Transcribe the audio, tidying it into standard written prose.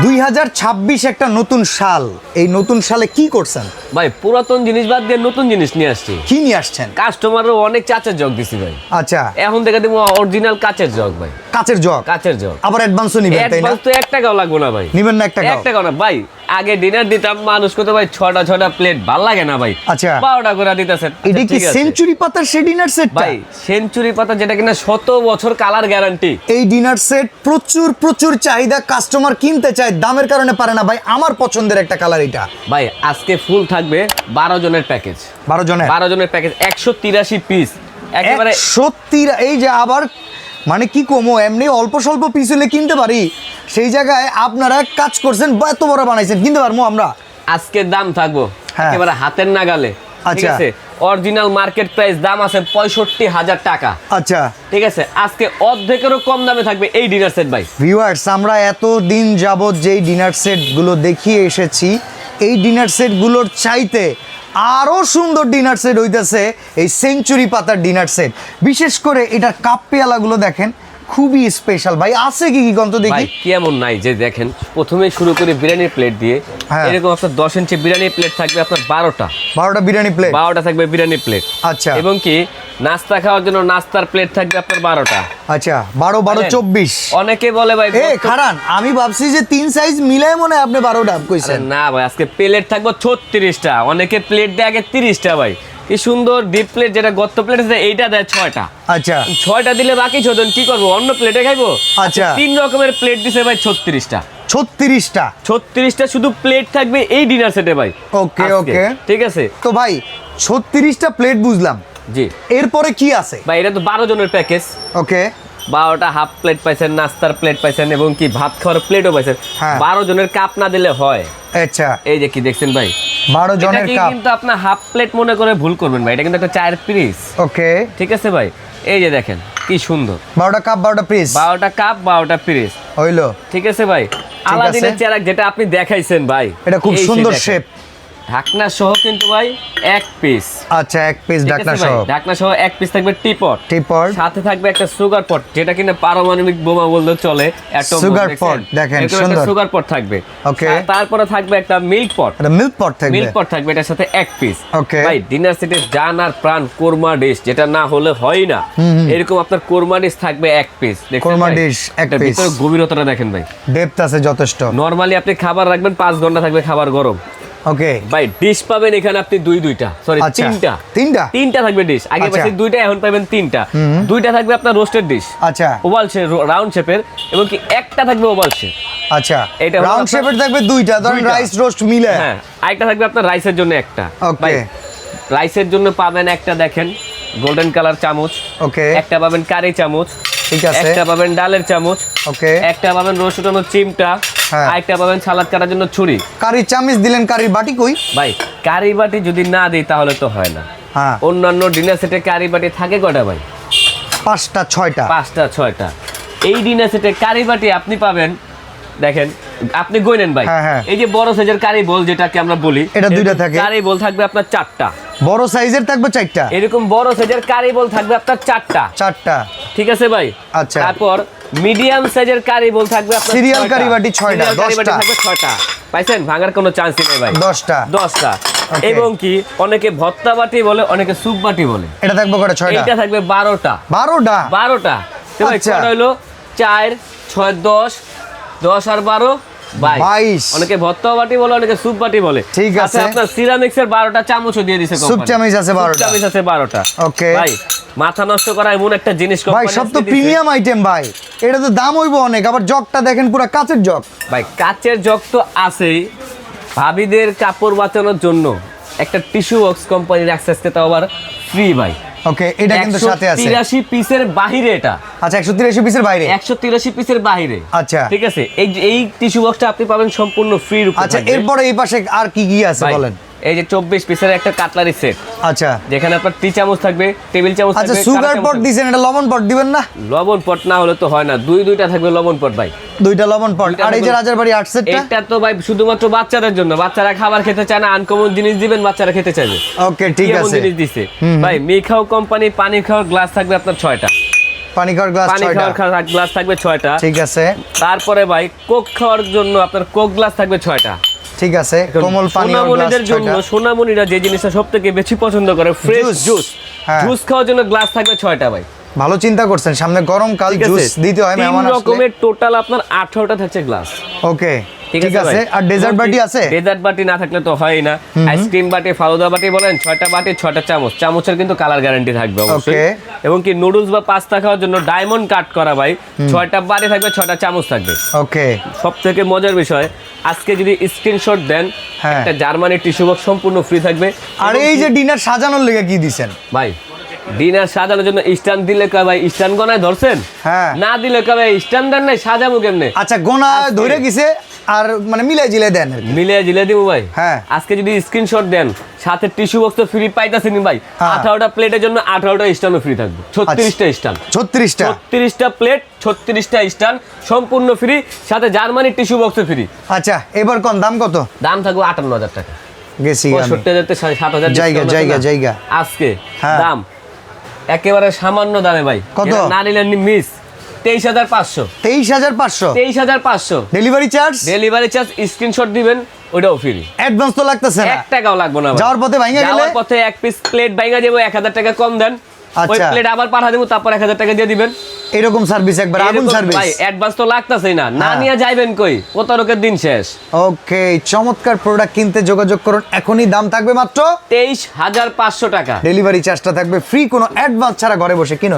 2026 একটা নতুন সাল, এই নতুন সালে কি করছেন ভাই? পুরাতন জিনিস বাদ দিয়ে নতুন জিনিস নিয়ে আসছি। কি নিয়ে আসছেন? কাস্টমারও অনেক কাচের জগ দিছি ভাই। আচ্ছা, এখন থেকে দিব অরিজিনাল কাচের জগ ভাই। কাচের জগ? কাচের জগ। আবার অ্যাডভান্সও নিবেন তাই না? অ্যাডভান্স তো 1 টাকাও লাগবে না ভাই। নিবেন না 1 টাকা? 1 টাকাও না ভাই। আগে ডিনার দিতাম মানুষ কত ভাই 6টা প্লেট, ভাল লাগে না ভাই। আচ্ছা, 12টা করে দিতেছেন। এটা কি সেঞ্চুরি পাতার সেই ডিনার সেট ভাই? সেঞ্চুরি পাতা যেটা কিনা 100 বছর কালার গ্যারান্টি। এই ডিনার সেট প্রচুর চাহিদা, কাস্টমার কিনতে চায়, দামের কারণে পারে না ভাই। আমার পছন্দের একটা কালার এটা ভাই। আজকে ফুল থাকবে 12 জনের প্যাকেজ। 12 জনের প্যাকেজ 183 পিস একেবারে। সত্যি এই যে আবার মানে কি কমো, এমনি অল্প স্বল্প পিস হলে কিনতে পারি, সেই জায়গায় আপনারা কাজ করছেন, এত বড় বানাইছেন, কিনতে পারবো আমরা। আজকের দাম থাকবো হ্যাঁ, একেবারে হাতের নাগালে। ঠিক আচ্ছা, আছে। অরিজিনাল মার্কেট প্রাইস দাম আছে 65,000 টাকা। আচ্ছা, ঠিক আছে। আজকে অর্ধেকেরও কম দামে থাকবে এই ডিনার সেট ভাই। ভিউয়ার্স, আমরা এত দিন যাবত যেই ডিনার সেটগুলো দেখিয়ে এসেছি, এই ডিনার সেটগুলোর চাইতে আরও সুন্দর ডিনার সেট হইতেছে এই সেঞ্চুরি পাতার ডিনার সেট। বিশেষ করে এটার কাপ পেয়ালাগুলো দেখেন, খুবই স্পেশাল ভাই। আছে কি কি গন্ত দেখি? ভাই কি এমন নাই যে দেখেন, প্রথমে শুরু করে বিরিয়ানির প্লেট দিয়ে। হ্যাঁ, এরকম আপনার 10 ইঞ্চি বিরিয়ানির প্লেট থাকবে আপনার 12টা বিরিয়ানি প্লেট। 12টা থাকবে বিরিয়ানি প্লেট। আচ্ছা, এবং কি নাস্তা খাওয়ার জন্য নাস্তার প্লেট থাকবে আপনার 12টা। আচ্ছা, 12 24। অনেকে বলে ভাই খারান, আমি ভাবছি যে 3 সাইজ মিলাই মনে হয় আপনি 12টা কইছেন। না ভাই, আজকে প্লেট থাকবে 36টা। অনেকে প্লেট দেয় আগে 30টা ভাই। কি সুন্দর ডিপ প্লেট, যেটা গত্ত প্লেট আছে এইটা দেয় 6টা। আচ্ছা, 6টা দিলে বাকি 6 জন কি করবো? অন্য প্লেটে খাইবো। আচ্ছা, 3 রকমের প্লেট দিছে ভাই 36টা। 36টা শুধু প্লেট থাকবে এই ডিনার সেটে ভাই। ওকে আজকে। ওকে, ঠিক আছে তো ভাই 36টা প্লেট বুঝলাম, জি। এরপরে কি আছে ভাই? এটা তো 12 জনের প্যাকেজ। ওকে, 12টা হাফ প্লেট পাইছেন, নাস্তার প্লেট পাইছেন, এবং কি ভাত খাওয়ার প্লেটও পাইছেন। হ্যাঁ। 12 জনের কাপ না দিলে হয়? আচ্ছা, এই যে কি দেখছেন ভাই, 12 জনের এটাকে কাপ। কিন্তু আপনার হাফ প্লেট মনে করে ভুল করবেন ভাই, এটা কিন্তু একটা চায়ের পিস। ওকে, ঠিক আছে ভাই। এই যে দেখেন কি সুন্দর, 12টা কাপ 12টা পিস, 12টা কাপ 12টা পিস হইলো। ঠিক আছে ভাই। আলাদিনের চেরাগ যেটা আপনি দেখাইছেন ভাই, এটা খুব এই সুন্দর সেই শেপ। ঢাকনা সহ কিন্তু ভাই 1 পিস। আচ্ছা, 1 পিস ঢাকনা সহ। ঢাকনা সহ 1 পিস থাকবে টিপট। সাথে থাকবে একটা সুগার পট, যেটা কিনা পারমাণবিক বোমা বললেও চলে। সুগার পট দেখেন, সুন্দর সুগার পট থাকবে। ওকে, তারপরে থাকবে একটা মিল্ক পট। এটা মিল্ক পট থাকবে। মিল্ক পট থাকবে এটার সাথে 1 পিস। ওকে ভাই, ডিনার সেটে জান আর প্রাণ কোরমা ডিশ, যেটা না হলে হয় না। এরকম আপনার কোরমা ডিশ থাকবে 1 পিস। Korma dish 1 piece. ভিতরে গভীরতাটা দেখেন ভাই, ডেপথ আছে যথেষ্ট। নরমালি আপনি খাবার রাখবেন 5 ঘন্টা থাকবে খাবার গরম। ওকে ভাই, ডিশ পাবেন এখানে আপনি দুইটা, সরি তিনটা থাকবে ডিশ। আগে পাইছেন 2টা, এখন পাবেন 3টা। 2টা থাকবে আপনার রোস্টেড ডিশ। আচ্ছা, ওভাল শেপ, রাউন্ড শেপের, এবং কি একটা থাকবে ওভাল শেপ। আচ্ছা, এটা রাউন্ড শেপের থাকবে 2টা, ধরেন রাইস রোস্ট মিলে। হ্যাঁ, আরেকটা থাকবে আপনার রাইসের জন্য একটা। ওকে, রাইসের জন্য পাবেন একটা দেখেন গোল্ডেন কালার চামচ। ওকে, একটা পাবেন কারি চামচ। ঠিক আছে, একটা পাবেন ডালের চামচ। ওকে, একটা পাবেন রসুন চিমটা। আরেকটা পাবেন সালাদ কাটার জন্য ছুরি। কারি চামচ দিলেন, কারির বাটি কই? ভাই, কারি বাটি যদি না দিই তাহলে তো হয় না। হ্যাঁ, অন্যান্য ডিনার সেটে কারি বাটি থাকে কয়টা ভাই? 5টা 6টা। 5টা 6টা। এই ডিনার সেটে কারি বাটি আপনি পাবেন, দেখেন আপনি গইনেন ভাই। এই যে বড় সাইজের কারি বোল যেটাকে আমরা বলি, এটা 2টা থাকে। কারি বোল থাকবে আপনার 4টা। বড় সাইজের থাকবে 4টা। এরকম বড় সাইজের কারি বোল থাকবে আপনার 4টা। ঠিক আছে ভাই। আচ্ছা, তারপর মিডিয়াম সাইজের কারি বোল থাকবে আপনার সিরিয়াল কারি বাটি 6টা। 10টা থাকবে 6টা। পাইছেন? ভাঙার কোনো চান্সই নেই ভাই। 10টা। এবং কি অনেকে ভর্তা বাটি বলে, অনেকে স্যুপ বাটি বলে। এটা থাকবে কয়টা? 6টা। এটা থাকবে 12টা। 12টা। তো ভাই কত হলো? 4 6 10 10 আর 12 22। অনেকে ভর্তা বাটি বলে, অনেকে স্যুপ বাটি বলে। ঠিক আছে, আপনার সিরামিক্সের 12টা চামচও দিয়ে দিয়েছে কোম্পানি। স্যুপ চামচ আছে 12টা। চামচ আছে 12টা। ওকে ভাই, মাথা নষ্ট করা এমন একটা জিনিস ভাই, সব তো প্রিমিয়াম আইটেম ভাই। এটা তো দাম হইব অনেক। আবার জগটা দেখেন, পুরো কাচের জগ ভাই। কাচের জগ তো আছেই, ভাবিদের কাপড় বাঁচানোর জন্য একটা টিস্যু বক্স কোম্পানির অ্যাক্সেসতে তো আবার ফ্রি ভাই। ওকে, এটা কিন্তু সাথে আছে। 183 পিসের বাইরে এটা। আচ্ছা, 183 পিসের বাইরে। 183 পিসের বাইরে। আচ্ছা, ঠিক আছে। এই টিস্যু বক্সটা আপনি পাবেন সম্পূর্ণ ফ্রি রূপে। আচ্ছা, এরপরে এই পাশে আর কি কি আছে বলেন? এই যে 24 পিসের একটা কাটলারি সেট। আচ্ছা, যেখানে আপনার টি চামচ থাকবে, টেবিল চামচ থাকবে। আচ্ছা, সুগার পট দিবেন, এটা লবণ পট দিবেন না? লবণ পট না হলে তো হয় না। দুইটা থাকবে লবণ পট ভাই। 2টা লবণ পট। আর এই যে রাজারবাড়ি 8 সেটটা, এটা তো ভাই শুধুমাত্র বাচ্চাদের জন্য। বাচ্চারা খাবার খেতে চায় না, আনকমন জিনিস দিবেন, বাচ্চারা খেতে চাইবে। ওকে, ঠিক আছে। জিনিস দিছে ভাই। মিখাও কোম্পানি পানি খাওয়ার গ্লাস থাকবে আপনার 6টা। পানি খাওয়ার গ্লাস পানি 6টা। খাওয়ার গ্লাস থাকবে 6টা। ঠিক আছে তারপরে ভাই কোক খাওয়ার জন্য আপনার কোক গ্লাস থাকবে 6টা। ঠিক আছে, কোমল পানি সোনামণিদের জন্য, সোনামণিরা যে জিনিসটা সবথেকে বেশি পছন্দ করে, ফ্রেশ Juice। জুস, হ্যাঁ। জুস খাওয়ার জন্য গ্লাস থাকবে 6টা ভাই। ভালো চিন্তা করছেন, সামনে গরমকাল, ঠিক আছে? জুস দিতে হয় মেহমান 3 আসলে। রকমের টোটাল আপনার 18টা থাকছে গ্লাস। ওকে, ঠিক ঠিক আছে আছে। ভাই? আর ডেজার্ট এবং বাটি কি- আছে? ডেজার্ট বাটি না থাকলে তো হয় না। আইসক্রিম বাটি, ফালুদা বাটি বলেন, 6টা বাটি 6টা চামচ, চামচের কিন্তু কালার গ্যারান্টি থাকবে অবশ্যই। Okay. এবং কি নুডলস বা পাস্তা খাওয়ার জন্য ডায়মন্ড কাট করা ভাই, 6টা বাটি থাকবে, 6টা চামচ থাকবে। ওকে, সব থেকে মজার বিষয়, আজকে যদি স্ক্রিনশট দেন, হ্যাঁ। একটা জার্মানি টিস্যু বক্স সম্পূর্ণ ফ্রি থাকবে। আর এবং এই কি- যে ডিনার সাজানোর লেগে কি দিছেন? ভাই ডিনার সাজানোর জন্য স্ট্যান্ড দিলে কয় ভাই স্ট্যান্ড গনায় ধরছেন, হ্যাঁ। না দিলে কয় ভাই স্ট্যান্ড দেন নাই, সাজাবো কেমনে? আচ্ছা, গোনা ধরে গেছে আর মানে মিলাই জিলাই দেন আর কি। মিলিয়ে জিলে দিব ভাই। হ্যাঁ। আজকে যদি স্ক্রিনশট দেন, সাথে টিস্যু বক্স তো ফ্রি পাইতাছেন ভাই। হ্যাঁ। 18টা প্লেটের জন্য 18টা স্ট্যান্ডও ফ্রি থাকবে। 36টা স্ট্যান্ড, 36টা। 36টা প্লেট, 36টা স্ট্যান্ড সম্পূর্ণ ফ্রি, সাথে জার্মানি টিস্যু বক্সও ফ্রি। আচ্ছা, এবার কোন দাম কত? দাম থাকবে 58,000 টাকা। গেছি আমি। 65,000 থেকে 7,000 জায়গা, discount আছে জায়গা, না? জায়গা। আজকে হ্যাঁ। দাম একেবারে সামান্য দামে ভাই। কত? এটা না নিলে miss 23,500। 23,500। 23,500 delivery charge? Delivery charge, screenshot দিবেন, ওইটাও ফ্রি। অ্যাডভান্স তো লাগতেছে না? 1 টাকাও লাগবে না ভাই। যাওয়ার পথে ভাঙা গেলে? যাওয়ার পথে এক পিস প্লেট ভাঙা যাবে, 1,000 টাকা কম দেন, ওই আচ্ছা। প্লেট আবার পাঠা দেবো, তারপর 1,000 টাকা দিয়ে দিবেন। এরকম সার্ভিস একবার আগুন এরকম সার্ভিস। ভাই অ্যাডভান্স তো লাগতাছেই না, না হ্যাঁ। নিয়ে যাইবেন কই, প্রতারকের দিন শেষ। ওকে, চমৎকার প্রোডাক্ট কিনতে যোগাযোগ করুন এখনই। দাম থাকবে মাত্র 23,500 টাকা। ডেলিভারি চার্জটা থাকবে ফ্রি, কোনো অ্যাডভান্স ছাড়া ঘরে বসে কিনুন।